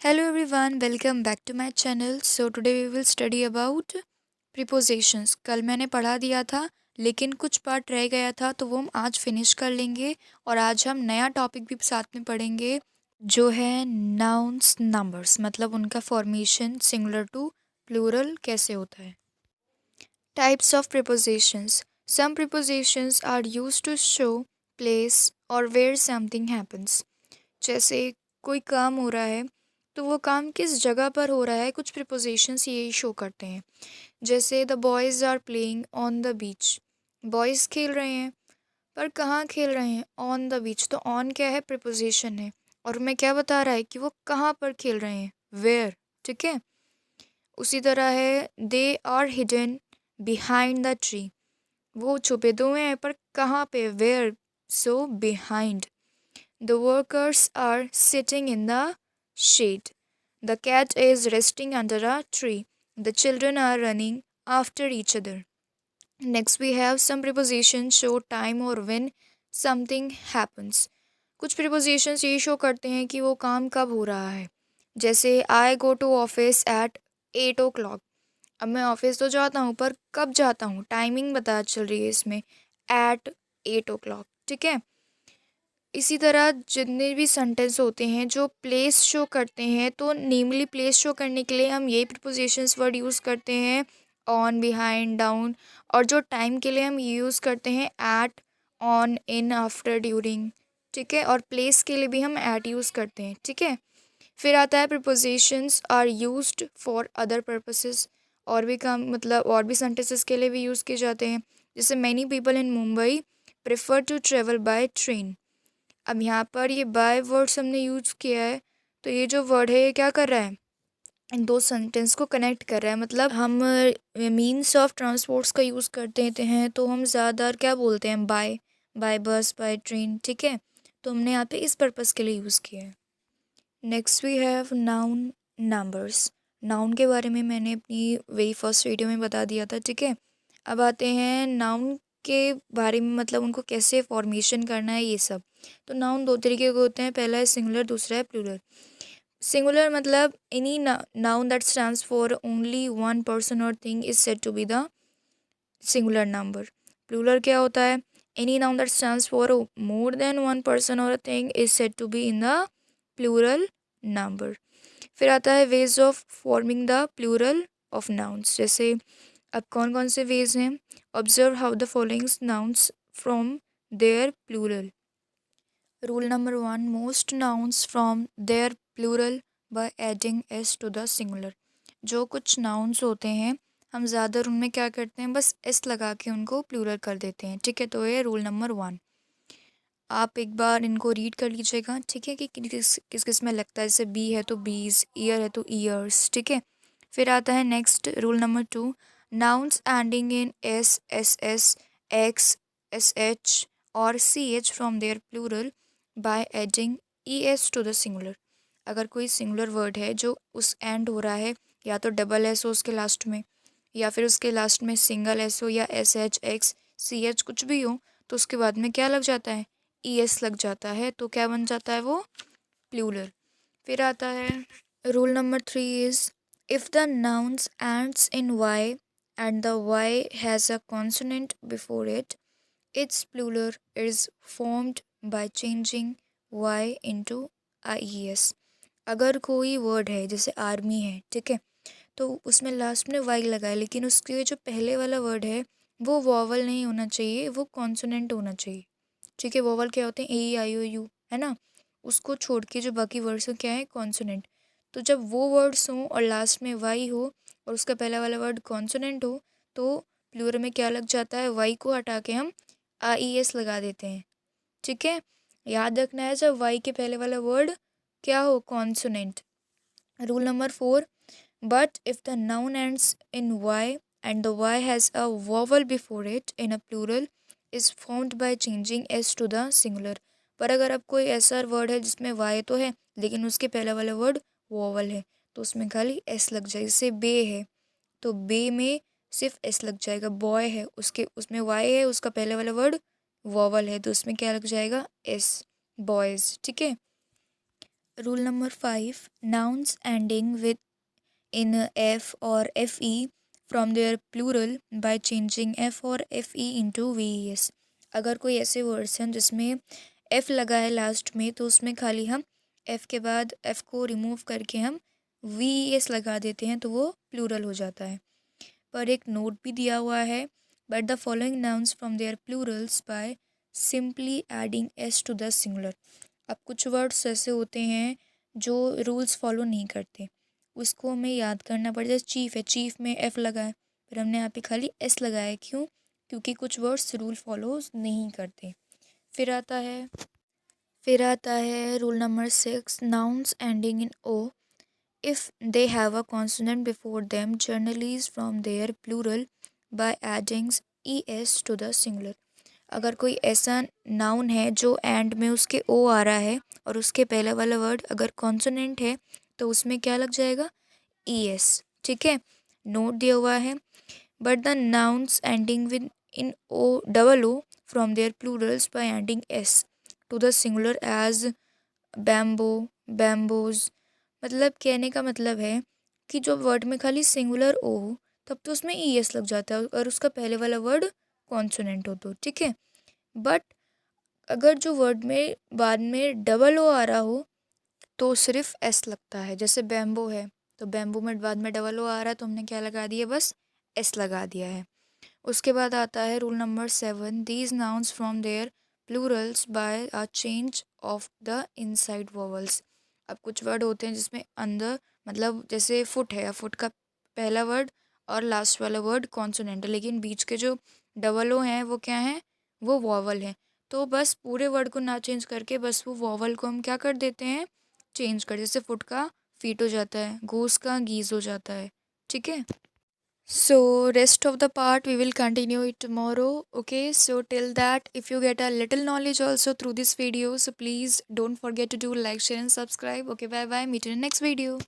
Hello everyone, welcome back to my channel. So today we will study about prepositions. कल मैंने पढ़ा दिया था लेकिन कुछ पार्ट रह गया था तो वो हम आज फिनिश कर लेंगे और आज हम नया टॉपिक भी साथ में पढ़ेंगे जो है नाउन्स नंबर्स मतलब उनका फॉर्मेशन सिंगुलर टू प्लूरल कैसे होता है. Types of prepositions. Some prepositions are used to show place or where something happens. जैसे कोई काम हो रहा है तो वो काम किस जगह पर हो रहा है कुछ प्रिपोजिशंस यही शो करते हैं. जैसे the boys are playing on the beach. Boys खेल रहे हैं पर कहाँ खेल रहे हैं, ऑन द बीच. तो ऑन क्या है, प्रिपोजिशन है और मैं क्या बता रहा है कि वो कहाँ पर खेल रहे हैं, वेयर. ठीक है. उसी तरह है they are hidden behind the tree. वो छुपे तो हुए हैं पर कहाँ पे, where. So behind. The workers are sitting in the shade. The cat is resting under a tree. The children are running after each other. Next, we have some prepositions show time or when something happens. कुछ prepositions ये show करते हैं कि वो काम कब हो रहा है. जैसे I go to office at 8 o'clock. अब मैं ऑफिस तो जाता हूँ पर कब जाता हूँ, टाइमिंग बता चल रही है इसमें, at 8 o'clock. ठीक है. इसी तरह जितने भी सेंटेंस होते हैं जो प्लेस शो करते हैं तो नेमली प्लेस शो करने के लिए हम यही प्रिपोजिशंस वर्ड यूज़ करते हैं, ऑन, बिहाइंड, डाउन. और जो टाइम के लिए हम यूज़ करते हैं at, on, in, after, during. ठीक है. और प्लेस के लिए भी हम एट यूज़ करते हैं. ठीक है. फिर आता है prepositions are used for other purposes. और भी काम मतलब और भी सेंटेंसेस के लिए भी यूज़ किए जाते हैं. जैसे many people in Mumbai prefer to travel by train. अब यहाँ पर ये बाय वर्ड्स हमने यूज़ किया है तो ये जो वर्ड है ये क्या कर रहा है, इन दो सेंटेंस को कनेक्ट कर रहा है. मतलब हम मीन्स ऑफ ट्रांसपोर्ट्स का यूज़ करते हैं तो हम ज़्यादा क्या बोलते हैं, बाय, बाय बस, बाय ट्रेन. ठीक है. तो हमने यहाँ पे इस पर्पज़ के लिए यूज़ किया है. Next we have noun numbers. Noun के बारे में मैंने अपनी वही फर्स्ट वीडियो में बता दिया था. ठीक है. अब आते हैं नाउन के बारे में, मतलब उनको कैसे फॉर्मेशन करना है ये सब. तो नाउन दो तरीके के होते हैं, पहला है सिंगुलर, दूसरा है प्लूरल. सिंगुलर मतलब any noun that stands for only one person और thing is said to be the singular number. Plural क्या होता है, any noun that stands for more than one person और thing is said to be in the plural number. फिर आता है ways of forming the plural of nouns. जैसे अब कौन कौन से वेज हैं, observe how the following nouns from their plural. Rule number 1, most nouns from their plural by adding S to the singular. जो कुछ नाउन्स होते हैं हम ज़्यादा उनमें क्या करते हैं, बस एस लगा के उनको प्लूरल कर देते हैं. ठीक है. तो ये रूल नंबर 1. आप एक बार इनको रीड कर लीजिएगा. ठीक है. कि किस किस किस में लगता है. जैसे बी है तो बीज, ईयर है तो ईयर्स. ठीक है. फिर आता है next rule number 2, nouns ending in S, S S, X, S H और C H form their plural by adding E S to the singular. अगर कोई सिंगुलर वर्ड है जो उस एंड हो रहा है, या तो डबल एस हो उसके लास्ट में, या फिर उसके लास्ट में सिंगल एस हो, या s h, x, c h कुछ भी हो, तो उसके बाद में क्या लग जाता है, ई एस लग जाता है. तो क्या बन जाता है वो, प्लूरल. फिर आता है rule number 3 is if the nouns ends in y and the y has a consonant before it, its plural is formed by changing y into i s. अगर कोई वर्ड है जैसे आर्मी है, ठीक है, तो उसमें लास्ट में वाई लगा है लेकिन उसके जो पहले वाला वर्ड है वो वॉवल नहीं होना चाहिए, वो कॉन्सोनेंट होना चाहिए. ठीक है. वॉवल क्या होते हैं, ए आई ओ यू, है ना. उसको छोड़ के जो बाकी वर्ड्स हैं क्या है, कॉन्सोनेंट. तो जब वो वर्ड्स हों और लास्ट में वाई हो और उसका पहला वाला वर्ड कॉन्सोनेंट हो तो प्लूरल में क्या लग जाता है, वाई को हटा के हम आई एस लगा देते हैं. ठीक है. याद रखना है जब वाई के पहले वाला वर्ड क्या हो, consonant. Rule number 4, but if the noun ends in y and the y has a vowel before it in a plural is formed by changing s to the singular. पर अगर अब कोई ऐसा वर्ड है जिसमें Y तो है लेकिन उसके पहला वाला वर्ड वॉवल है तो उसमें खाली एस लग जाए. जैसे बे है तो बे में सिर्फ एस लग जाएगा. बॉय है उसके उसमें वाई है, उसका पहले वाला वर्ड वॉवल है तो उसमें क्या लग जाएगा, एस, बॉयज़. ठीक है. Rule number 5, nouns ending with in f or fe from their plural by changing f or fe into ves. अगर कोई ऐसे वर्ड्स हैं जिसमें f लगा है लास्ट में तो उसमें खाली हम f के बाद f को रिमूव करके हम ves लगा देते हैं तो वो प्लूरल हो जाता है। पर एक नोट भी दिया हुआ है, but the following nouns from their plurals by simply adding S to the singular. अब कुछ वर्ड्स ऐसे होते हैं जो रूल्स फॉलो नहीं करते, उसको हमें याद करना पड़ता है। चीफ है, चीफ में एफ लगा है पर हमने यहाँ पे खाली एस लगाया है, क्यों? क्योंकि कुछ वर्ड्स रूल फॉलो नहीं करते। फिर आता है rule number 6, nouns ending in o if they have a consonant before them generalize from their plural by adding es to the singular। अगर कोई ऐसा नाउन है जो एंड में उसके ओ आ रहा है और उसके पहले वाला वर्ड अगर कॉन्सोनेंट है तो उसमें क्या लग जाएगा? es। ठीक है, नोट दिया हुआ है। But the nouns ending with in O double O form their plurals by adding S to the singular as bamboo, bamboos. मतलब कहने का मतलब है कि जो वर्ड में खाली सिंगुलर ओ हो तब तो उसमें ई एस लग जाता है और उसका पहले वाला वर्ड कॉन्सोनेंट हो तो ठीक है। बट अगर जो वर्ड में बाद में डबल ओ आ रहा हो तो सिर्फ एस लगता है। जैसे बैम्बो है तो बैम्बो में बाद में डबल ओ आ रहा है तो हमने क्या लगा दिया? बस एस लगा दिया है। उसके बाद आता है rule number 7, these nouns from their plurals by a change of the inside vowels. अब कुछ वर्ड होते हैं जिसमें अंदर मतलब जैसे फुट है, फुट का पहला वर्ड और लास्ट वाला वर्ड कॉन्सोनेंट है, लेकिन बीच के जो डबल ओ हैं वो क्या हैं? वो वॉवल हैं। तो बस पूरे वर्ड को ना चेंज करके बस वो वॉवल को हम क्या कर देते हैं? चेंज कर। जैसे फुट का फीट हो जाता है, गोस का गीज हो जाता है। ठीक है, so rest of the part we will continue it tomorrow. Okay, so till that if you get a little knowledge also through this video, so please don't forget to do like, share and subscribe. Okay, bye bye, meet you in the next video.